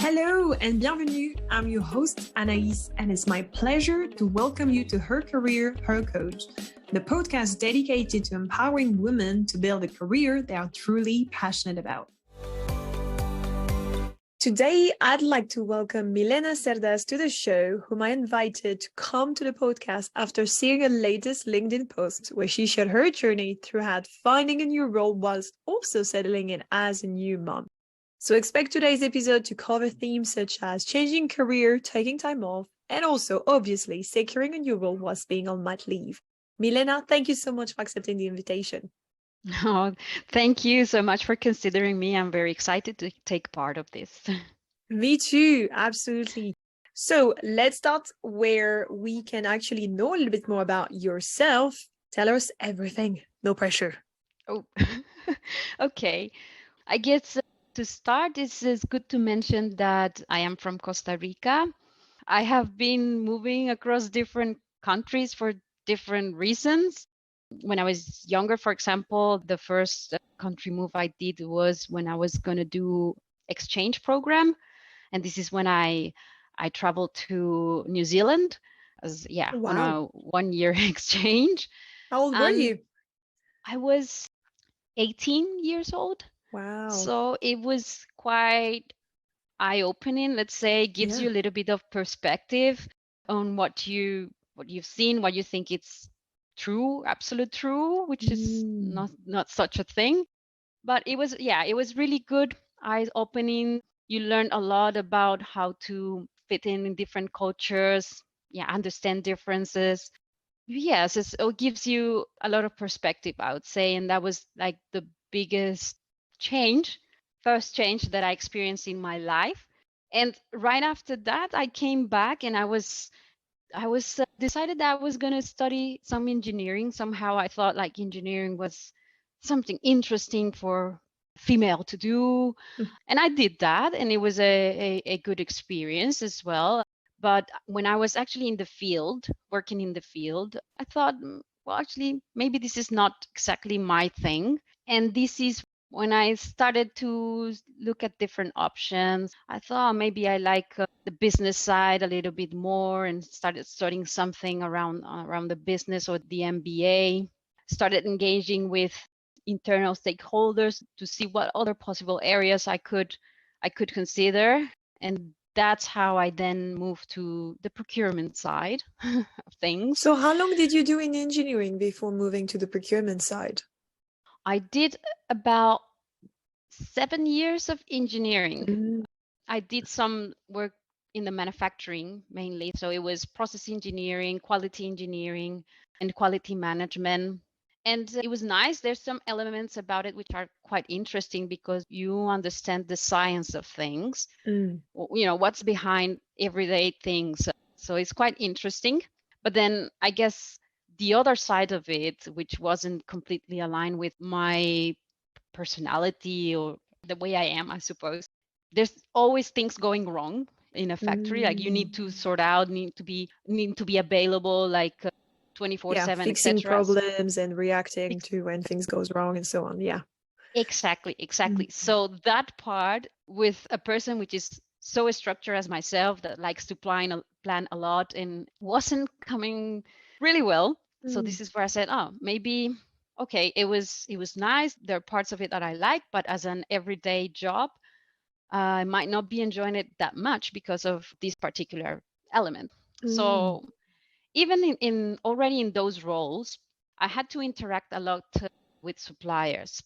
Hello and bienvenue. I'm your host, Anaïs, and it's my pleasure to welcome you to Her Career, Her Coach, the podcast dedicated to empowering women to build a career they are truly passionate about. Today, I'd like to welcome Milena Cerdas to the show, whom I invited to come to the podcast after seeing her latest LinkedIn post, where she shared her journey throughout finding a new role whilst also settling in as a new mom. So expect today's episode to cover themes such as changing career, taking time off, and also, obviously, securing a new role whilst being on mat leave. Milena, thank you so much for accepting the invitation. Oh, thank you so much for considering me. I'm very excited to take part of this. Me too, absolutely. So let's start where we can actually know a little bit more about yourself. Tell us everything, no pressure. Oh, okay. I guess to start, it's good to mention that I am from Costa Rica. I have been moving across different countries for different reasons. When I was younger, for example, the first country move I did was when I was going to do exchange program. And this is when I traveled to New Zealand as on a Wow. 1-year exchange. How old were And you? I was 18 years old. Wow. So it was quite eye-opening, let's say, gives you a little bit of perspective on what you've seen, what you think it's true, absolute true, which is not such a thing. But it was really good, eye-opening. You learn a lot about how to fit in different cultures, understand differences. Yes, it gives you a lot of perspective, I would say, and that was like the biggest first change that I experienced in my life. And right after that, I came back and I was decided that I was going to study some engineering. Somehow I thought like engineering was something interesting for female to do. And I did that, and it was a good experience as well. But when I was actually in the field, working in the field, I thought, well, actually, maybe this is not exactly my thing. And this is when I started to look at different options. I thought maybe I like the business side a little bit more, and started studying something around the business or the MBA. Started engaging with internal stakeholders to see what other possible areas I could consider. And that's how I then moved to the procurement side of things. So how long did you do in engineering before moving to the procurement side? I did about 7 years of engineering. I did some work in the manufacturing mainly. So it was process engineering, quality engineering, and quality management. And it was nice. There's some elements about it which are quite interesting because you understand the science of things, what's behind everyday things. So it's quite interesting. But then I guess the other side of it, which wasn't completely aligned with my personality or the way I am, I suppose, there's always things going wrong in a factory. Like you need to sort out, need to be available, like 24/7, fixing etc. problems and reacting to when things goes wrong and so on. Exactly. So that part with a person which is so structured as myself that likes to plan a lot and wasn't coming really well. So this is where I said, oh, maybe okay, it was nice. There are parts of it that I like, but as an everyday job, I might not be enjoying it that much because of this particular element. So even in already in those roles, I had to interact a lot with suppliers.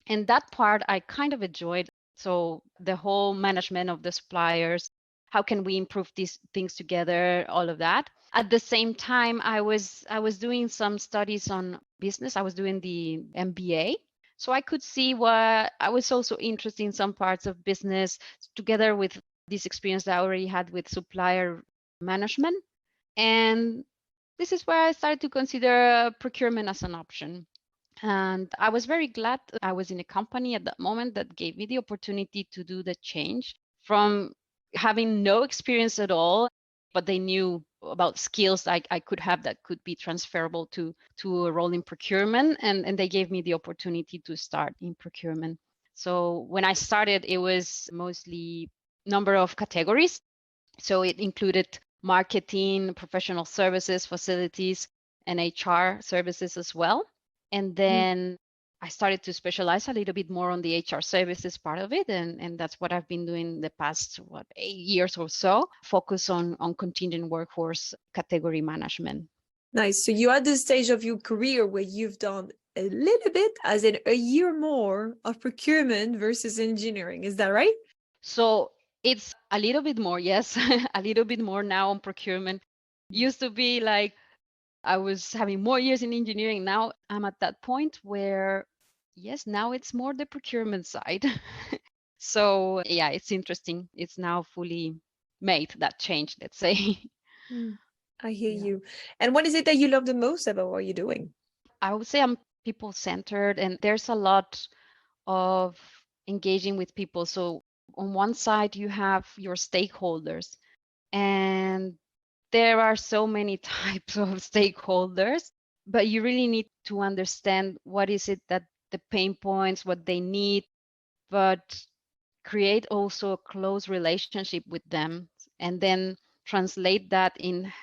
And that part I kind of enjoyed. So the whole management of the suppliers, how can we improve these things together, all of that. At the same time, I was doing some studies on business. I was doing the MBA. So I could see what I was also interested in some parts of business together with this experience that I already had with supplier management. And this is where I started to consider procurement as an option. And I was very glad I was in a company at that moment that gave me the opportunity to do the change from having no experience at all, but they knew about skills I could have that could be transferable to a role in procurement. And they gave me the opportunity to start in procurement. So when I started, it was mostly number of categories. So it included marketing, professional services, facilities, and HR services as well. And then I started to specialize a little bit more on the HR services part of it. And that's what I've been doing the past, 8 years or so, focus on contingent workforce category management. Nice. So you're at the stage of your career where you've done a little bit, as in a year more of procurement versus engineering. Is that right? So it's a little bit more, yes, a little bit more now on procurement. Used to be like I was having more years in engineering. Now I'm at that point where, yes, now it's more the procurement side. So yeah, it's interesting. It's now fully made, that change, let's say. I hear Yeah. you. And what is it that you love the most about what you're doing? I would say I'm people centered, and there's a lot of engaging with people. So on one side, you have your stakeholders, and there are so many types of stakeholders, but you really need to understand what is it that the pain points, what they need, but create also a close relationship with them, and then translate that in,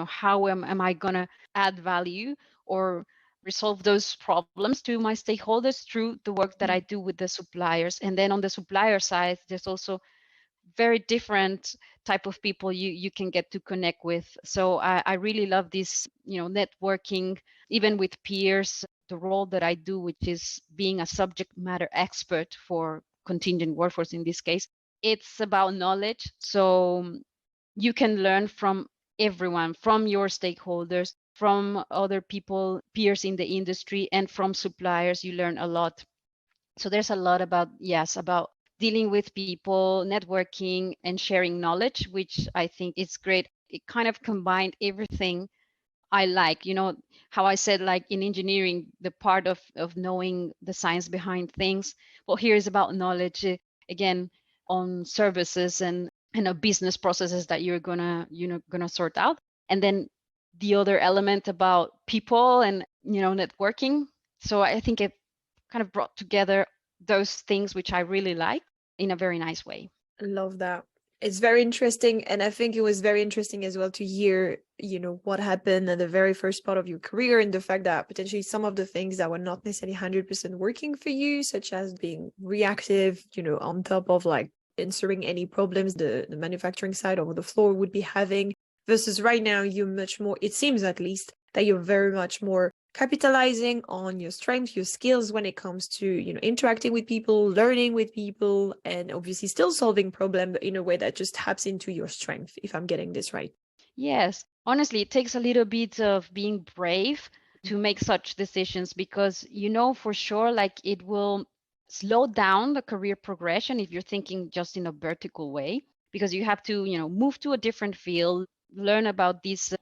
how am I going to add value or resolve those problems to my stakeholders through the work that I do with the suppliers. And then on the supplier side, there's also very different type of people you can get to connect with. So I really love this, networking, even with peers, the role that I do, which is being a subject matter expert for contingent workforce in this case. It's about knowledge. So you can learn from everyone, from your stakeholders, from other people, peers in the industry, and from suppliers. You learn a lot. So there's a lot about, yes, about dealing with people, networking, and sharing knowledge, which I think is great. It kind of combined everything I like. How I said, like in engineering, the part of knowing the science behind things. Well, here is about knowledge, again, on services and business processes that you're gonna sort out. And then the other element about people and networking. So I think it kind of brought together those things which I really like in a very nice way. Love that. It's very interesting. And I think it was very interesting as well to hear, what happened at the very first part of your career and the fact that potentially some of the things that were not necessarily 100% working for you, such as being reactive, on top of like answering any problems the manufacturing side or the floor would be having, versus right now, you're much more, it seems at least, that you're very much more capitalizing on your strengths, your skills when it comes to, interacting with people, learning with people, and obviously still solving problems, but in a way that just taps into your strength, if I'm getting this right. Yes, honestly, it takes a little bit of being brave to make such decisions, because for sure, like, it will slow down the career progression if you're thinking just in a vertical way, because you have to, move to a different field, learn about this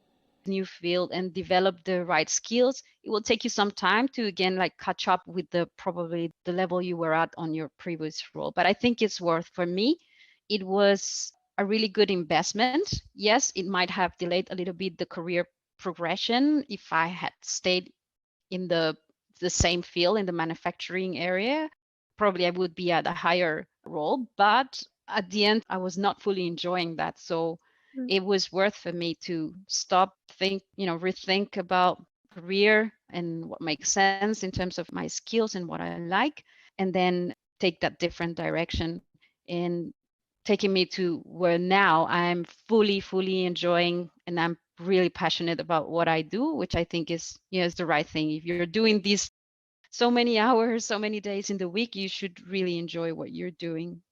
new field, and develop the right skills. It will take you some time to, again, like, catch up with probably the level you were at on your previous role. But I think it's worth, for me, it was a really good investment. Yes, it might have delayed a little bit the career progression if I had stayed in the same field in the manufacturing area. Probably I would be at a higher role, but at the end I was not fully enjoying that. So it was worth for me to stop, rethink about career and what makes sense in terms of my skills and what I like, and then take that different direction, and taking me to where now I'm fully enjoying, and I'm really passionate about what I do, which I think is the right thing. If you're doing this so many hours, so many days in the week, you should really enjoy what you're doing.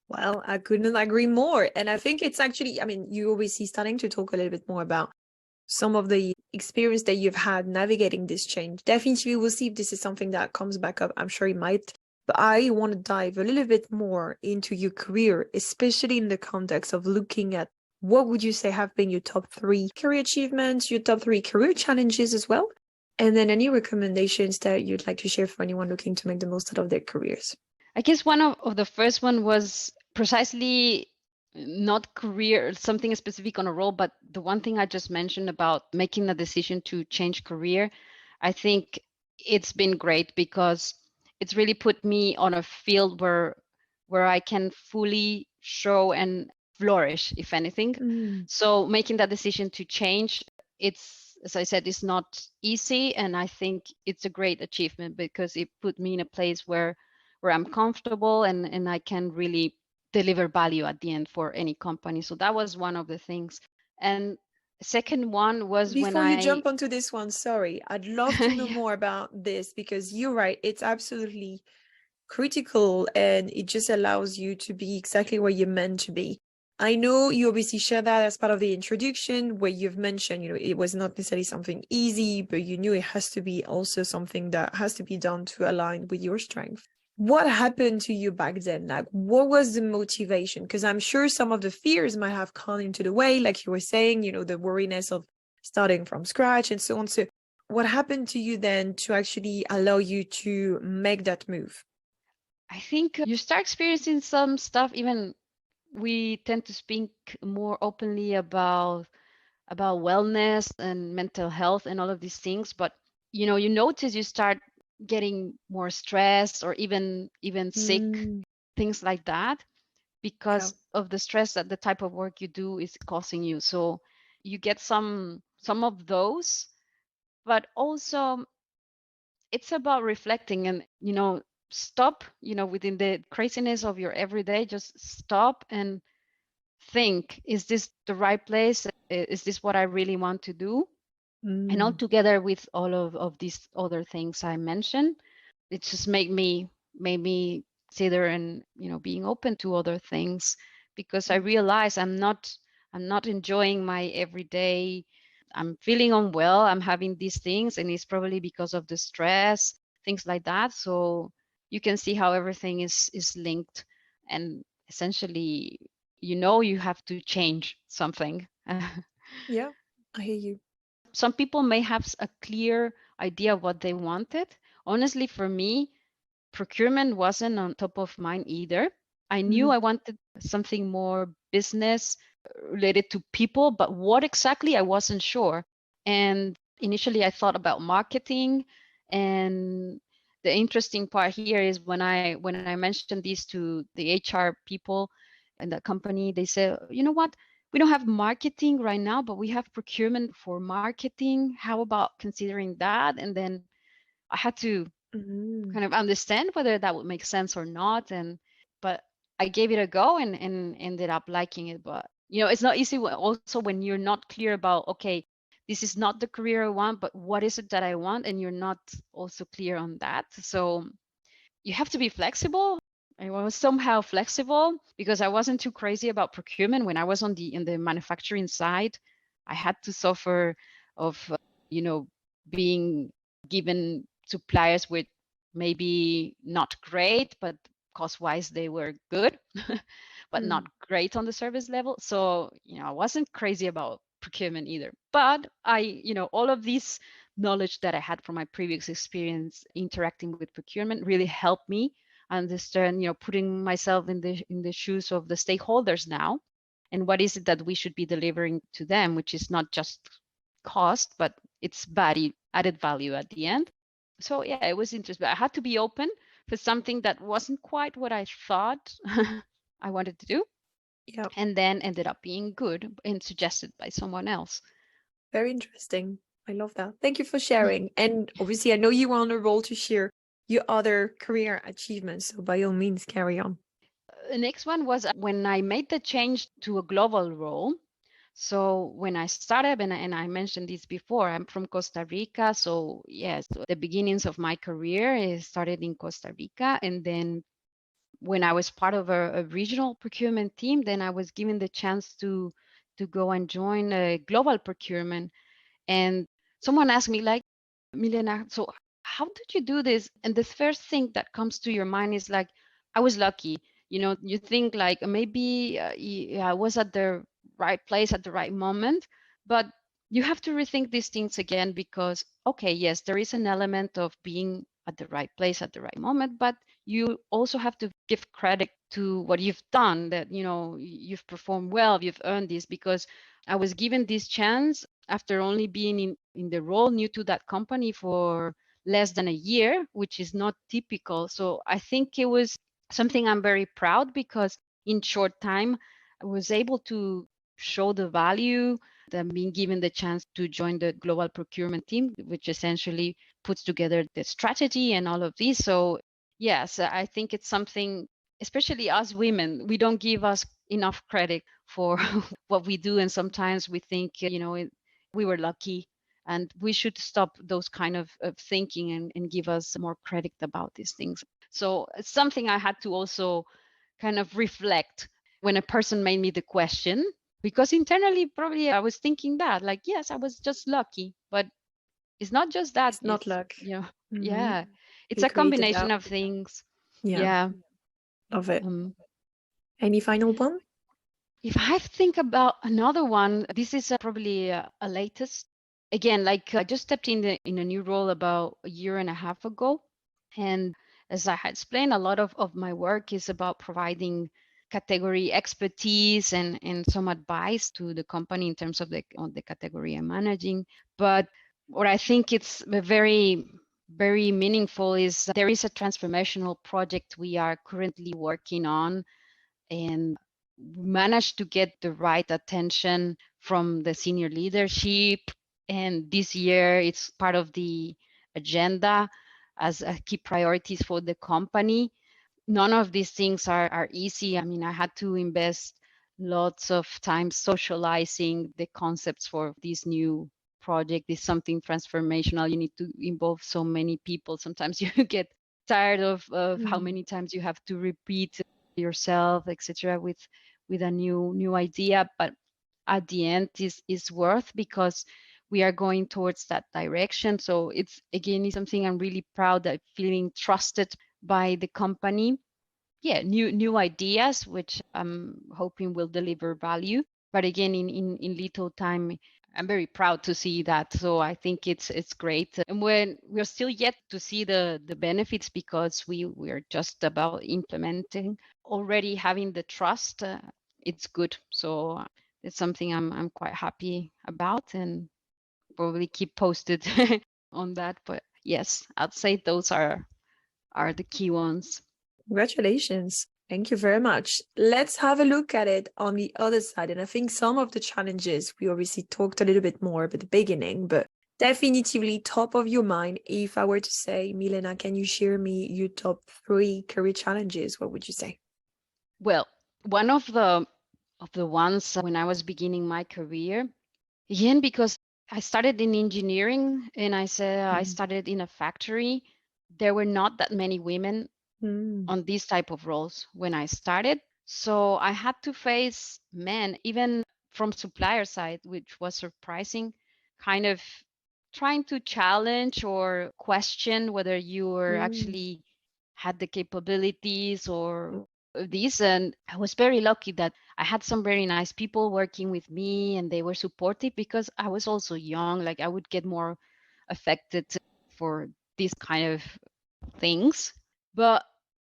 Well, I couldn't agree more. And I think it's actually, I mean, you obviously starting to talk a little bit more about some of the experience that you've had navigating this change. Definitely, we'll see if this is something that comes back up. I'm sure it might. But I want to dive a little bit more into your career, especially in the context of looking at what would you say have been your top 3 career achievements, your top 3 career challenges as well, and then any recommendations that you'd like to share for anyone looking to make the most out of their careers. I guess one of the first one was precisely not career, something specific on a role, but the one thing I just mentioned about making a decision to change career. I think it's been great because it's really put me on a field where I can fully show and flourish, if anything. Mm. So making that decision to change, it's, as I said, it's not easy. And I think it's a great achievement because it put me in a place where I'm comfortable and I can really deliver value at the end for any company. So that was one of the things. And second one was when Before you I jump onto this one, sorry, I'd love to know yeah. more about this because you're right, it's absolutely critical and it just allows you to be exactly where you're meant to be. I know you obviously share that as part of the introduction where you've mentioned, it was not necessarily something easy, but you knew it has to be also something that has to be done to align with your strength. What happened to you back then? Like, what was the motivation? Because I'm sure some of the fears might have come into the way, like you were saying, the worriness of starting from scratch and so on. So what happened to you then to actually allow you to make that move? I think you start experiencing some stuff. Even we tend to speak more openly about wellness and mental health and all of these things, but you notice you start getting more stressed or even sick, Mm, things like that, yeah. because of the stress that the type of work you do is causing you. So you get some of those, but also it's about reflecting and stop, within the craziness of your everyday, just stop and think, is this the right place? Is this what I really want to do? And all Mm, together with all of these other things I mentioned, it just made me sit there and being open to other things, because I mm, realize I'm not enjoying my everyday. I'm feeling unwell, I'm having these things, and it's probably because of the stress, things like that. So you can see how everything is linked, and essentially you have to change something. yeah, I hear you. Some people may have a clear idea of what they wanted. Honestly, for me, procurement wasn't on top of mind either. I knew Mhm, I wanted something more business related to people, but what exactly I wasn't sure. And initially I thought about marketing. And the interesting part here is when I mentioned this to the HR people in the company, they say, you know what? We don't have marketing right now, but we have procurement for marketing. How about considering that? And then I had to mhm, kind of understand whether that would make sense or not. But I gave it a go and ended up liking it. But it's not easy also when you're not clear about, okay, this is not the career I want, but what is it that I want? And you're not also clear on that. So you have to be flexible. I was somehow flexible because I wasn't too crazy about procurement. When I was in the manufacturing side, I had to suffer of being given suppliers with maybe not great, but cost wise they were good, but not mm, great on the service level. So I wasn't crazy about procurement either. But all of these knowledge that I had from my previous experience interacting with procurement really helped me understand, putting myself in the shoes of the stakeholders now, and what is it that we should be delivering to them, which is not just cost, but it's added value at the end. So yeah, it was interesting. But I had to be open for something that wasn't quite what I thought I wanted to do, yeah, and then ended up being good and suggested by someone else. very interesting. I love that. Thank you for sharing. And obviously, I know you were on a roll to share your other career achievements, so by all means, carry on. The next one was when I made the change to a global role. So when I started, and I mentioned this before, I'm from Costa Rica. So yes, the beginnings of my career started in Costa Rica. And then when I was part of a regional procurement team, then I was given the chance to go and join a global procurement. And someone asked me, like, Milena, so how did you do this? And the first thing that comes to your mind is like, I was lucky. You think like maybe I was at the right place at the right moment, but you have to rethink these things again because, okay, yes, there is an element of being at the right place at the right moment, but you also have to give credit to what you've done, that, you've performed well, you've earned this, because I was given this chance after only being in the role new to that company for less than a year, which is not typical. So I think it was something I'm very proud, because in short time, I was able to show the value, that being given the chance to join the global procurement team, which essentially puts together the strategy and all of this. So yes, I think it's something, especially us women, we don't give us enough credit for what we do. And sometimes we think, we were lucky, and we should stop those kind of thinking, and give us more credit about these things. So it's something I had to also kind of reflect when a person made me the question, because internally probably I was thinking that, like, yes, I was just lucky, but it's not just that. It's not It's, luck. yeah, it's You a created combination that. of things. Yeah, Yeah. love it. Um, Any final one? if I think about another one, this is probably a latest. Again, like I just stepped in a new role about a year and a half ago. And as I had explained, a lot of my work is about providing category expertise and some advice to the company in terms of the category I'm managing. But what I think it's very, very meaningful is there is a transformational project we are currently working on, and managed to get the right attention from the senior leadership. And this year it's part of the agenda as a key priorities for the company. None of these things are easy. I mean, I had to invest lots of time socializing the concepts for this new project. Is something transformational. You need to involve so many people. Sometimes you get tired of how many times you have to repeat yourself, etc., with a new idea. But at the end is worth, because we are going towards that direction. So it's, again, is something I'm really proud that feeling trusted by the company. Yeah, new ideas, which I'm hoping will deliver value. But again, in little time, I'm very proud to see that. So I think it's great. And when we're still yet to see the benefits, because we are just about implementing, already having the trust, it's good. So it's something I'm quite happy about, and probably keep posted on that. But yes, I'd say those are the key ones. Congratulations. Thank you very much. Let's have a look at it on the other side. And I think some of the challenges, we obviously talked a little bit more at the beginning, but definitively top of your mind. If I were to say, Milena, can you share me your top 3 career challenges? What would you say? Well, one of the ones when I was beginning my career, again, because I started in engineering, and I said I started in a factory. There were not that many women on these type of roles when I started. So I had to face men, even from supplier side, which was surprising, kind of trying to challenge or question whether you were actually had the capabilities or these. And I was very lucky that I had some very nice people working with me, and they were supportive, because I was also young. Like, I would get more affected for these kind of things. But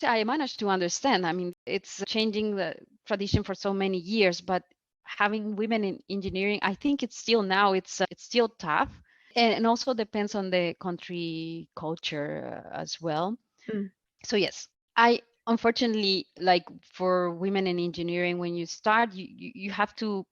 I managed to understand. I mean, it's changing the tradition for so many years, but having women in engineering, I think it's still now, it's still tough. And also depends on the country culture as well. So yes, I unfortunately, like, for women in engineering, when you start, you have to,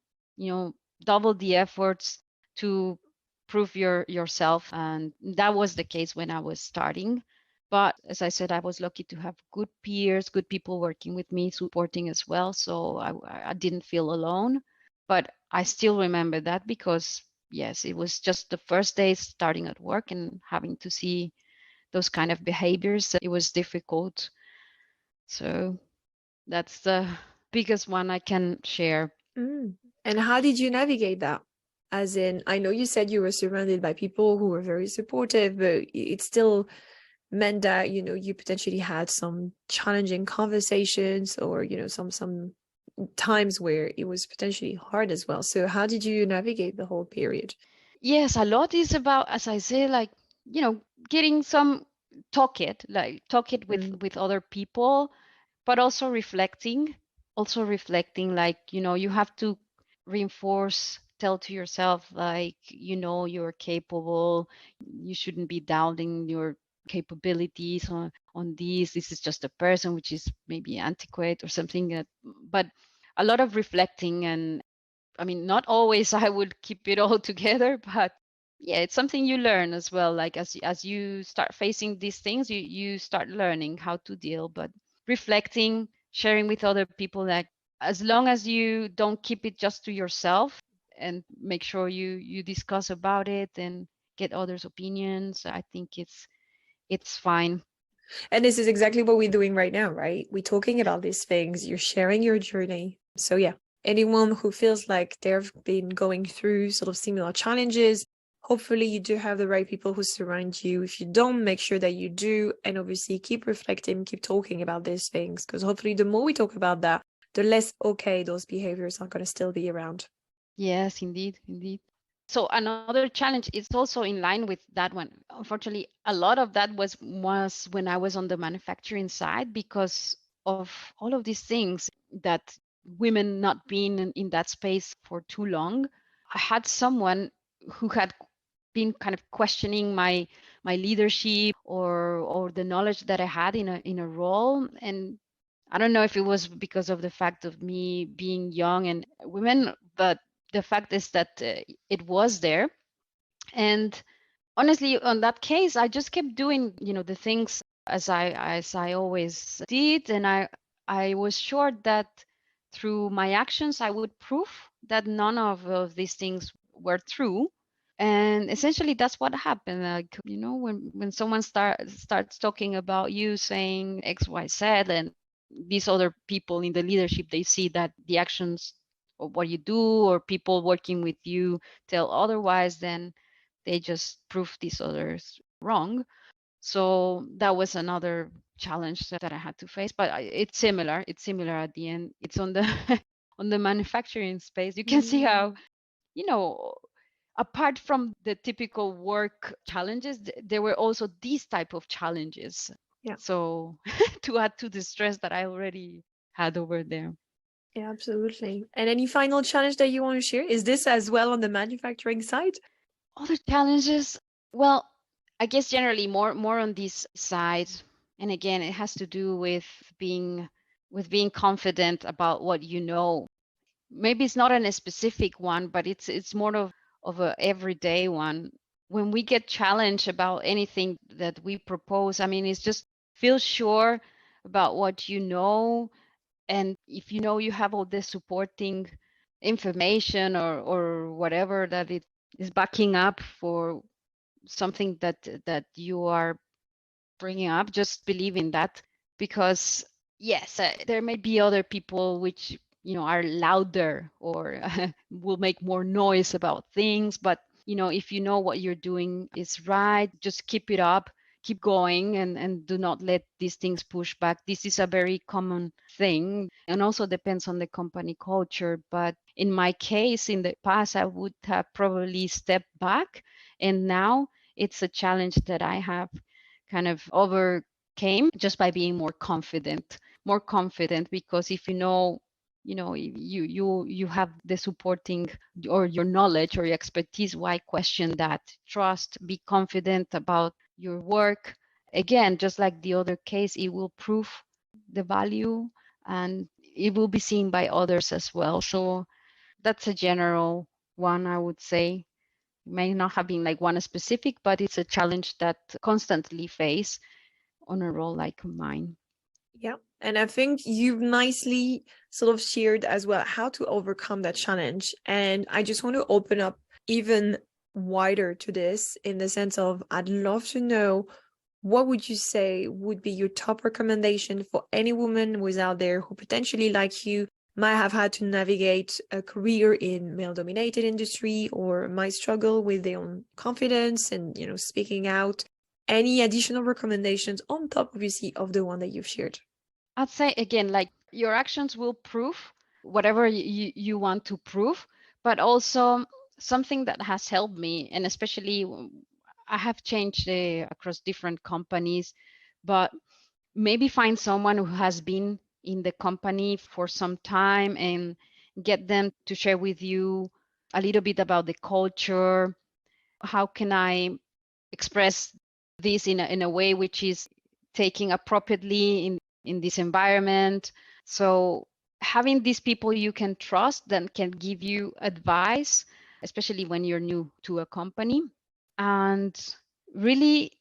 double the efforts to prove yourself. And that was the case when I was starting. But as I said, I was lucky to have good peers, good people working with me, supporting as well. So I didn't feel alone. But I still remember that, because yes, it was just the first day starting at work and having to see those kind of behaviors. It was difficult. So that's the biggest one I can share. And how did you navigate that? As in, I know you said you were surrounded by people who were very supportive, but it still meant that, you potentially had some challenging conversations, or, some times where it was potentially hard as well. So how did you navigate the whole period? Yes, a lot is about, as I say, like, getting some talk it with other people, but also reflecting, like, you have to reinforce, tell to yourself, like, you're capable. You shouldn't be doubting capabilities on this. This is just a person, which is maybe antiquate or something. But a lot of reflecting, and I mean, not always I would keep it all together, but yeah, it's something you learn as well. Like as you start facing these things, you start learning how to deal. But reflecting, sharing with other people, like as long as you don't keep it just to yourself, and make sure you discuss about it and get others' opinions, I think it's fine. And this is exactly what we're doing right now, right? We're talking about these things, you're sharing your journey. So yeah, anyone who feels like they've been going through sort of similar challenges, hopefully you do have the right people who surround you. If you don't, make sure that you do. And obviously keep reflecting, keep talking about these things, because hopefully the more we talk about that, the less okay those behaviors are going to still be around. Yes, indeed, indeed. So another challenge is also in line with that one. Unfortunately, a lot of that was when I was on the manufacturing side, because of all of these things, that women not being in that space for too long. I had someone who had been kind of questioning my leadership or the knowledge that I had in a role. And I don't know if it was because of the fact of me being young and women, but the fact is that it was there. And honestly, on that case, I just kept doing, the things as I always did, and I was sure that through my actions I would prove that none of these things were true. And essentially that's what happened. Like, when someone starts talking about you, saying XYZ, and these other people in the leadership, they see that the actions of what you do or people working with you tell otherwise, then they just prove these others wrong. So that was another challenge that I had to face. But it's similar. It's similar at the end. It's on the on the manufacturing space. You can see how, you know, apart from the typical work challenges, there were also these type of challenges. Yeah. So to add to the stress that I already had over there. Yeah, absolutely. And any final challenge that you want to share? Is this as well on the manufacturing side? Other challenges, well, I guess generally more on this side. And again, it has to do with being confident about what you know. Maybe it's not a specific one, but it's more of a everyday one. When we get challenged about anything that we propose, I mean, it's just feel sure about what you know. And if you know you have all this supporting information or whatever that it is backing up for something that you are bringing up, just believe in that. Because yes, there may be other people which are louder or will make more noise about things, but if you know what you're doing is right, just keep it up, keep going, and do not let these things push back. This is a very common thing, and also depends on the company culture. But in my case, in the past, I would have probably stepped back, and now it's a challenge that I have kind of overcame just by being more confident. Because if you have the supporting or your knowledge or your expertise, why question that? Trust, be confident about your work. Again, just like the other case, it will prove the value, and it will be seen by others as well. So that's a general one, I would say. It may not have been like one specific, but it's a challenge that constantly face on a role like mine. Yeah. And I think you've nicely sort of shared as well how to overcome that challenge. And I just want to open up even wider to this, in the sense of I'd love to know, what would you say would be your top recommendation for any woman who is out there who potentially, like you, might have had to navigate a career in male-dominated industry, or might struggle with their own confidence and, speaking out? Any additional recommendations on top, obviously, of the one that you've shared? I'd say again, like your actions will prove whatever you want to prove, but also something that has helped me, and especially I have changed across different companies, but maybe find someone who has been in the company for some time and get them to share with you a little bit about the culture. How can I express this in a way which is taking appropriately in this environment. So having these people you can trust that can give you advice, especially when you're new to a company, and really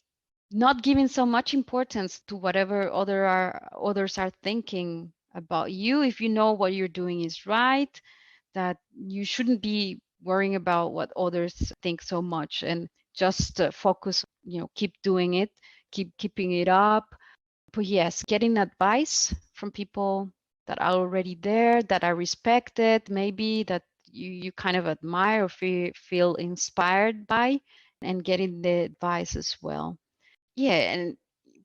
not giving so much importance to whatever others are thinking about you. If you know what you're doing is right, that you shouldn't be worrying about what others think so much, and just focus, keep doing it, keeping it up. But yes, getting advice from people that are already there, that are respected, maybe that you kind of admire or feel inspired by, and getting the advice as well. Yeah, and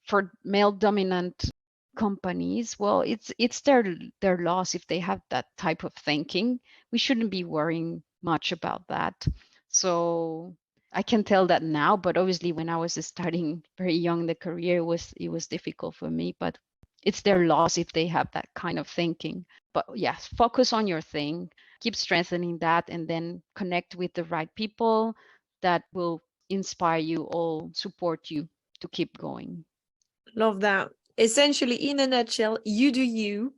for male dominant companies, well, it's their loss if they have that type of thinking. We shouldn't be worrying much about that. So I can tell that now, but obviously when I was starting very young in the career, it was difficult for me. But it's their loss if they have that kind of thinking. But yes, focus on your thing, keep strengthening that, and then connect with the right people that will inspire you or support you to keep going. Love that. Essentially, in a nutshell, you do you.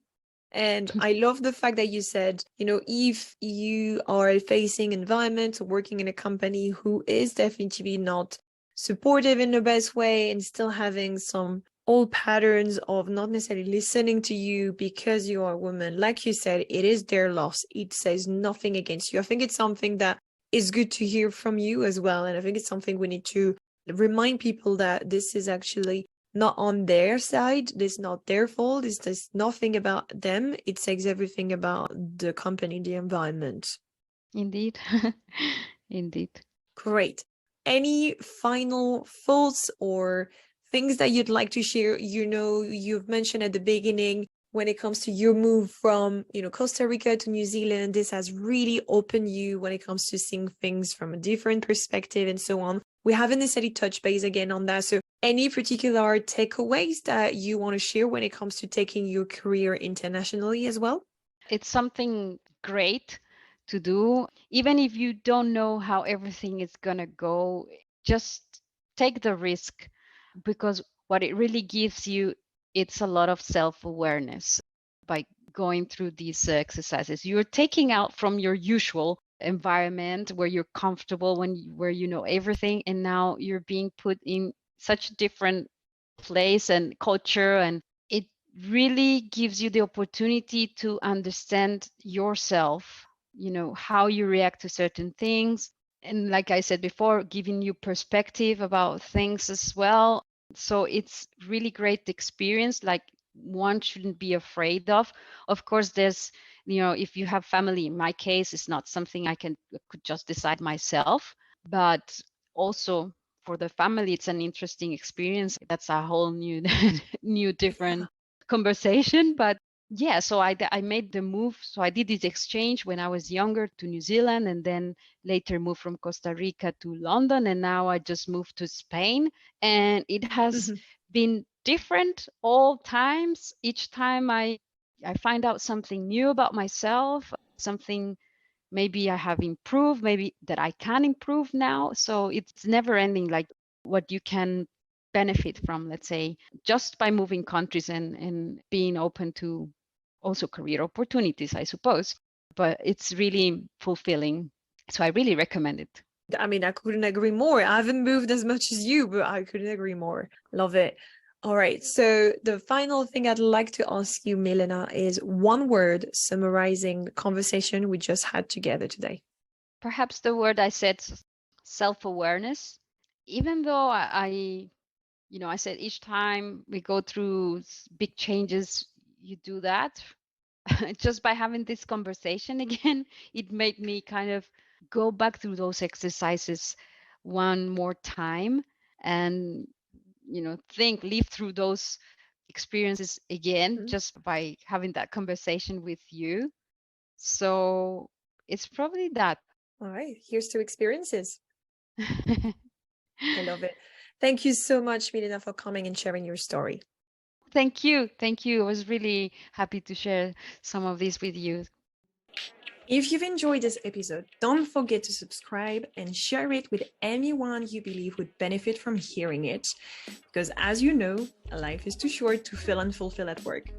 And I love the fact that you said, if you are facing environment or working in a company who is definitely not supportive in the best way and still having some old patterns of not necessarily listening to you because you are a woman, like you said, it is their loss. It says nothing against you. I think it's something that is good to hear from you as well. And I think it's something we need to remind people that this is actually not on their side. It's not their fault. It's just nothing about them. It says everything about the company, the environment. Indeed. Indeed. Great. Any final thoughts or things that you'd like to share? You've mentioned at the beginning when it comes to your move from, Costa Rica to New Zealand, this has really opened you when it comes to seeing things from a different perspective and so on. We haven't necessarily touched base again on that. So any particular takeaways that you want to share when it comes to taking your career internationally as well? It's something great to do. Even if you don't know how everything is going to go, just take the risk, because what it really gives you, it's a lot of self-awareness by going through these exercises. You're taking out from your usual environment where you're comfortable, where you know everything, and now you're being put in such a different place and culture, and it really gives you the opportunity to understand yourself, how you react to certain things. And like I said before, giving you perspective about things as well. So it's really great experience, like one shouldn't be afraid of. Of course, there's, if you have family, in my case, it's not something I could just decide myself. But also for the family, it's an interesting experience. That's a whole new, different conversation. But yeah, so I made the move. So I did this exchange when I was younger to New Zealand, and then later moved from Costa Rica to London, and now I just moved to Spain. And it has been different all times. Each time I find out something new about myself, something maybe I have improved, maybe that I can improve now. So it's never ending, like what you can benefit from, let's say, just by moving countries and being open to also career opportunities, I suppose. But it's really fulfilling. So I really recommend it. I mean, I couldn't agree more. I haven't moved as much as you, but I couldn't agree more. Love it. All right. So the final thing I'd like to ask you, Milena, is one word summarizing the conversation we just had together today. Perhaps the word I said, self-awareness. Even though I said each time we go through big changes, you do that. Just by having this conversation again, it made me kind of go back through those exercises one more time, and live through those experiences again, just by having that conversation with you. So it's probably that. All right. Here's to experiences. I love it. Thank you so much, Milena, for coming and sharing your story. Thank you. I was really happy to share some of this with you. If you've enjoyed this episode, don't forget to subscribe and share it with anyone you believe would benefit from hearing it. Because as you know, life is too short to feel unfulfilled at work.